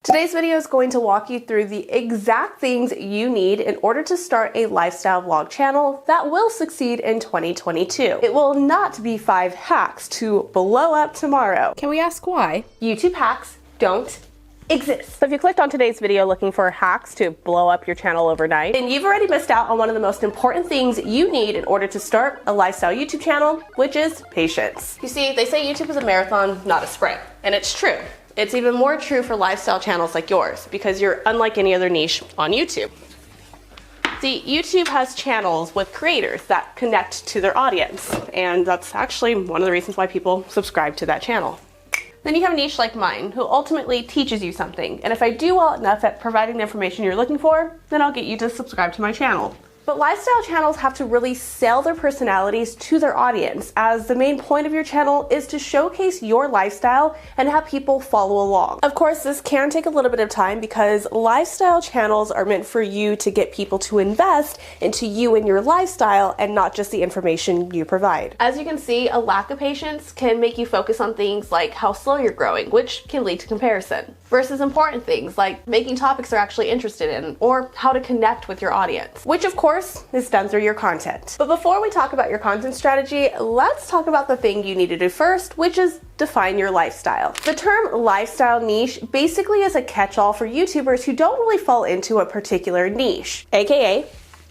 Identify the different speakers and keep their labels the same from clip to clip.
Speaker 1: Today's video is going to walk you through the exact things you need in order to start a lifestyle vlog channel that will succeed in 2022. It will not be 5 hacks to blow up tomorrow.
Speaker 2: Can we ask why?
Speaker 1: YouTube hacks don't exist. So if you clicked on today's video looking for hacks to blow up your channel overnight, then you've already missed out on one of the most important things you need in order to start a lifestyle YouTube channel, which is patience. You see, they say YouTube is a marathon, not a sprint, and it's true. It's even more true for lifestyle channels like yours because you're unlike any other niche on YouTube. See, YouTube has channels with creators that connect to their audience, and that's actually one of the reasons why people subscribe to that channel. Then you have a niche like mine, who ultimately teaches you something, and if I do well enough at providing the information you're looking for, then I'll get you to subscribe to my channel. But lifestyle channels have to really sell their personalities to their audience, as the main point of your channel is to showcase your lifestyle and have people follow along. Of course, this can take a little bit of time because lifestyle channels are meant for you to get people to invest into you and your lifestyle and not just the information you provide. As you can see, a lack of patience can make you focus on things like how slow you're growing, which can lead to comparison, versus important things like making topics they're actually interested in or how to connect with your audience, which of course is done through your content. But before we talk about your content strategy, let's talk about the thing you need to do first, which is define your lifestyle. The term lifestyle niche basically is a catch-all for YouTubers who don't really fall into a particular niche, aka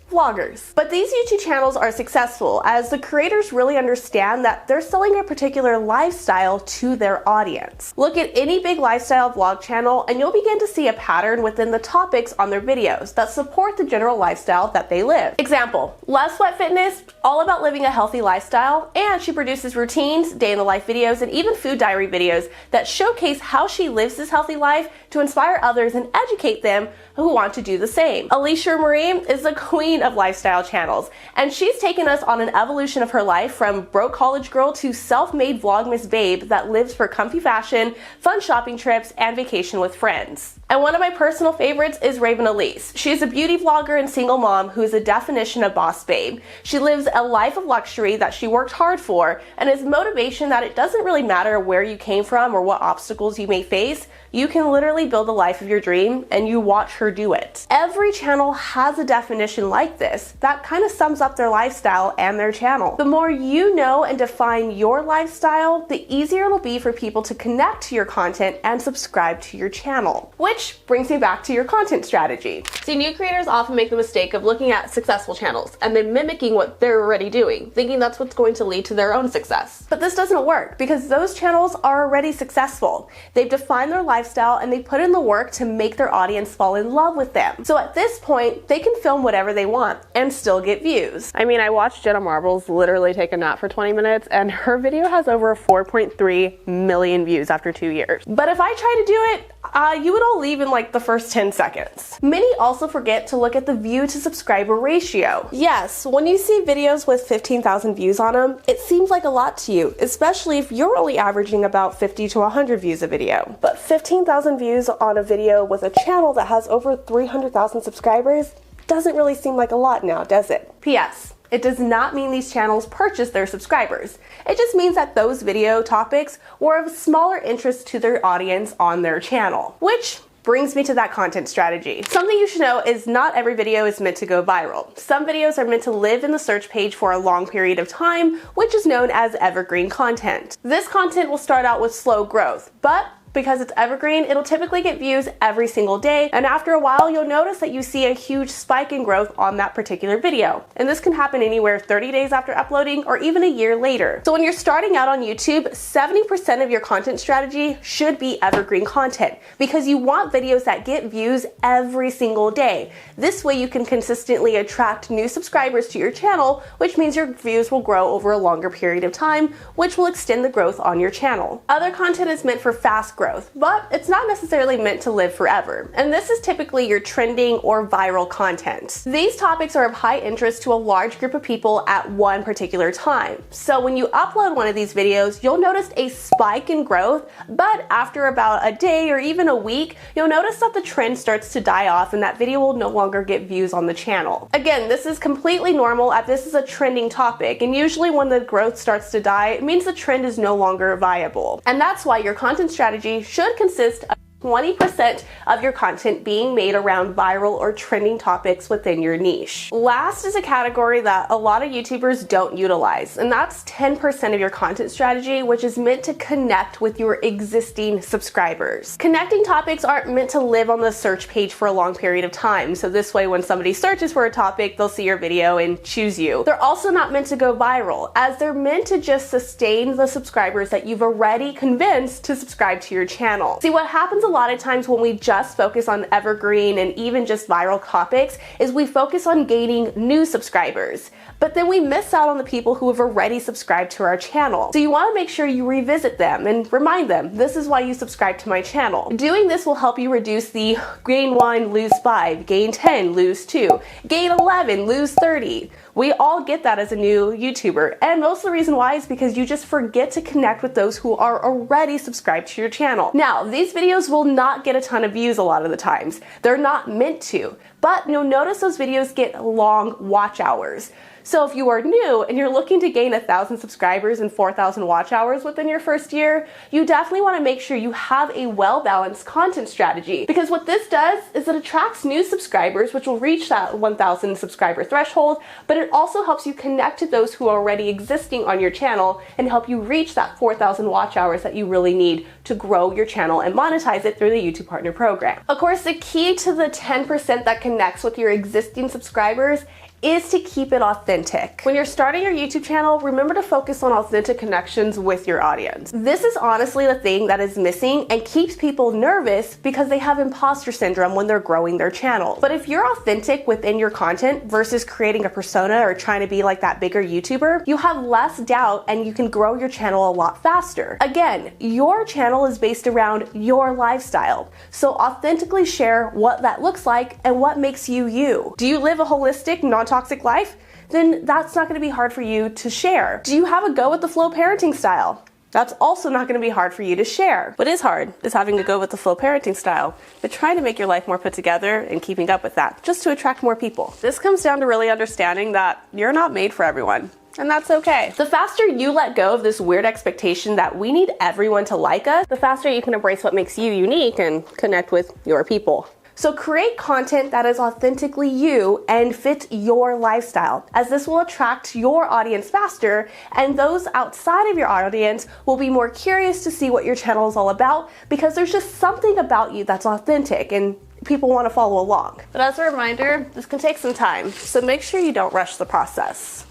Speaker 1: vloggers. But these YouTube channels are successful as the creators really understand that they're selling a particular lifestyle to their audience. Look at any big lifestyle vlog channel and you'll begin to see a pattern within the topics on their videos that support the general lifestyle that they live. Example, Les Sweat Fitness, all about living a healthy lifestyle, and she produces routines, day in the life videos, and even food diary videos that showcase how she lives this healthy life to inspire others and educate them who want to do the same. Alicia Marie is the queen of lifestyle channels, and she's taken us on an evolution of her life from broke college girl to self-made vlogmas babe that lives for comfy fashion, fun shopping trips, and vacation with friends. And one of my personal favorites is Raven Elise. She's a beauty vlogger and single mom who is a definition of boss babe. She lives a life of luxury that she worked hard for, and is motivation that it doesn't really matter where you came from or what obstacles you may face, you can literally build the life of your dream and you watch her do it. Every channel has a definition like this that kind of sums up their lifestyle and their channel. The more you know and define your lifestyle, the easier it'll be for people to connect to your content and subscribe to your channel. Which brings me back to your content strategy. See, new creators often make the mistake of looking at successful channels and then mimicking what they're already doing, thinking that's what's going to lead to their own success. But this doesn't work because those channels are already successful. They've defined their lifestyle and they put in the work to make their audience fall in love with them. So at this point, they can film whatever they want and still get views. I mean, I watched Jenna Marbles literally take a nap for 20 minutes and her video has over 4.3 million views after 2 years. But if I try to do it, you would all leave in like the first 10 seconds. Many also forget to look at the view to subscriber ratio. Yes, when you see videos with 15,000 views on them, it seems like a lot to you, especially if you're only averaging about 50 to 100 views a video. But 15,000 views on a video with a channel that has over 300,000 subscribers doesn't really seem like a lot now, does it? P.S. It does not mean these channels purchase their subscribers. It just means that those video topics were of smaller interest to their audience on their channel. Which brings me to that content strategy. Something you should know is not every video is meant to go viral. Some videos are meant to live in the search page for a long period of time, which is known as evergreen content. This content will start out with slow growth, but because it's evergreen, it'll typically get views every single day, and after a while you'll notice that you see a huge spike in growth on that particular video. And this can happen anywhere 30 days after uploading or even a year later. So when you're starting out on YouTube, 70% of your content strategy should be evergreen content because you want videos that get views every single day. This way you can consistently attract new subscribers to your channel, which means your views will grow over a longer period of time, which will extend the growth on your channel. Other content is meant for fast growth, but it's not necessarily meant to live forever. And this is typically your trending or viral content. These topics are of high interest to a large group of people at one particular time. So when you upload one of these videos, you'll notice a spike in growth, but after about a day or even a week, you'll notice that the trend starts to die off and that video will no longer get views on the channel. Again, this is completely normal as this is a trending topic, and usually when the growth starts to die, it means the trend is no longer viable. And that's why your content strategy should consist of 20% of your content being made around viral or trending topics within your niche. Last is a category that a lot of YouTubers don't utilize, and that's 10% of your content strategy, which is meant to connect with your existing subscribers. Connecting topics aren't meant to live on the search page for a long period of time, so this way when somebody searches for a topic, they'll see your video and choose you. They're also not meant to go viral, as they're meant to just sustain the subscribers that you've already convinced to subscribe to your channel. See, what happens a lot of times when we just focus on evergreen and even just viral topics is we focus on gaining new subscribers, but then we miss out on the people who have already subscribed to our channel. So you want to make sure you revisit them and remind them, this is why you subscribe to my channel. Doing this will help you reduce the gain 1, lose 5, gain 10, lose 2, gain 11, lose 30. We all get that as a new YouTuber, and most of the reason why is because you just forget to connect with those who are already subscribed to your channel. Now, these videos will not get a ton of views a lot of the times. They're not meant to, but you'll notice those videos get long watch hours. So if you are new and you're looking to gain 1,000 subscribers and 4,000 watch hours within your first year, you definitely want to make sure you have a well-balanced content strategy, because what this does is it attracts new subscribers, which will reach that 1,000 subscriber threshold, but it also helps you connect to those who are already existing on your channel and help you reach that 4,000 watch hours that you really need to grow your channel and monetize it through the YouTube Partner Program. Of course, the key to the 10% that connects with your existing subscribers is to keep it authentic. When you're starting your YouTube channel, remember to focus on authentic connections with your audience. This is honestly the thing that is missing and keeps people nervous because they have imposter syndrome when they're growing their channel. But if you're authentic within your content versus creating a persona or trying to be like that bigger YouTuber, you have less doubt and you can grow your channel a lot faster. Again, your channel is based around your lifestyle, so authentically share what that looks like and what makes you you. Do you live a holistic, non-toxic life? Then that's not going to be hard for you to share. Do you have a go with the flow parenting style? That's also not going to be hard for you to share. What is hard is having to go with the flow parenting style, but trying to make your life more put together and keeping up with that just to attract more people. This comes down to really understanding that you're not made for everyone. And that's okay. The faster you let go of this weird expectation that we need everyone to like us, the faster you can embrace what makes you unique and connect with your people. So create content that is authentically you and fits your lifestyle, as this will attract your audience faster, and those outside of your audience will be more curious to see what your channel is all about, because there's just something about you that's authentic and people want to follow along. But as a reminder, this can take some time, so make sure you don't rush the process.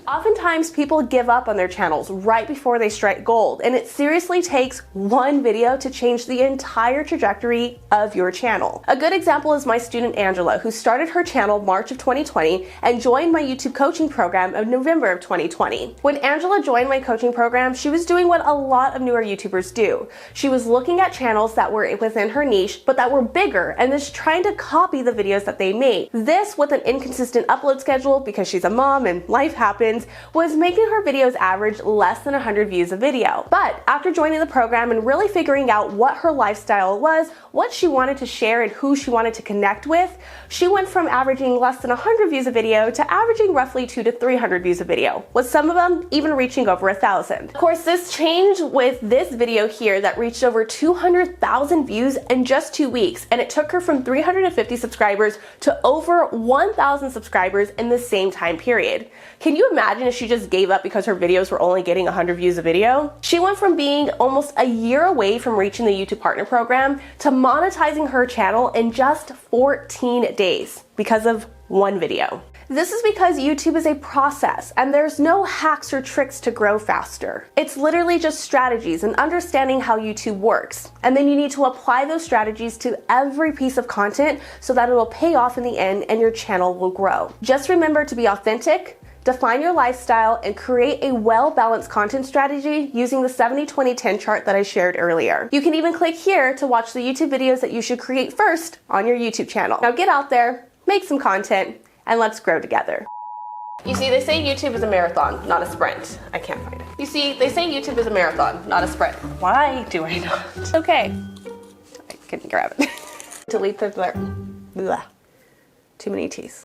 Speaker 1: Oftentimes people give up on their channels right before they strike gold, and it seriously takes one video to change the entire trajectory of your channel. A good example is my student Angela, who started her channel March of 2020 and joined my YouTube coaching program in November of 2020. When Angela joined my coaching program, she was doing what a lot of newer YouTubers do. She was looking at channels that were within her niche, but that were bigger, and just trying to copy the videos that they made. This, with an inconsistent upload schedule because she's a mom and life happens, was making her videos average less than 100 views a video. But after joining the program and really figuring out what her lifestyle was, what she wanted to share and who she wanted to connect with, she went from averaging less than 100 views a video to averaging roughly 200 to 300 views a video, with some of them even reaching over 1,000. Of course, this changed with this video here that reached over 200,000 views in just 2 weeks, and it took her from 350 subscribers to over 1,000 subscribers in the same time period. Can you imagine if she just gave up because her videos were only getting 100 views a video? She went from being almost a year away from reaching the YouTube Partner Program to monetizing her channel in just 14 days because of one video. This is because YouTube is a process, and there's no hacks or tricks to grow faster. It's literally just strategies and understanding how YouTube works. And then you need to apply those strategies to every piece of content so that it'll pay off in the end and your channel will grow. Just remember to be authentic, define your lifestyle, and create a well-balanced content strategy using the 70-20-10 chart that I shared earlier. You can even click here to watch the YouTube videos that you should create first on your YouTube channel. Now get out there, make some content, and let's grow together. You see, they say YouTube is a marathon, not a sprint. I can't find it. You see, they say YouTube is a marathon, not a sprint. Why do I not? Okay, I couldn't grab it. Delete the, blah. Too many T's.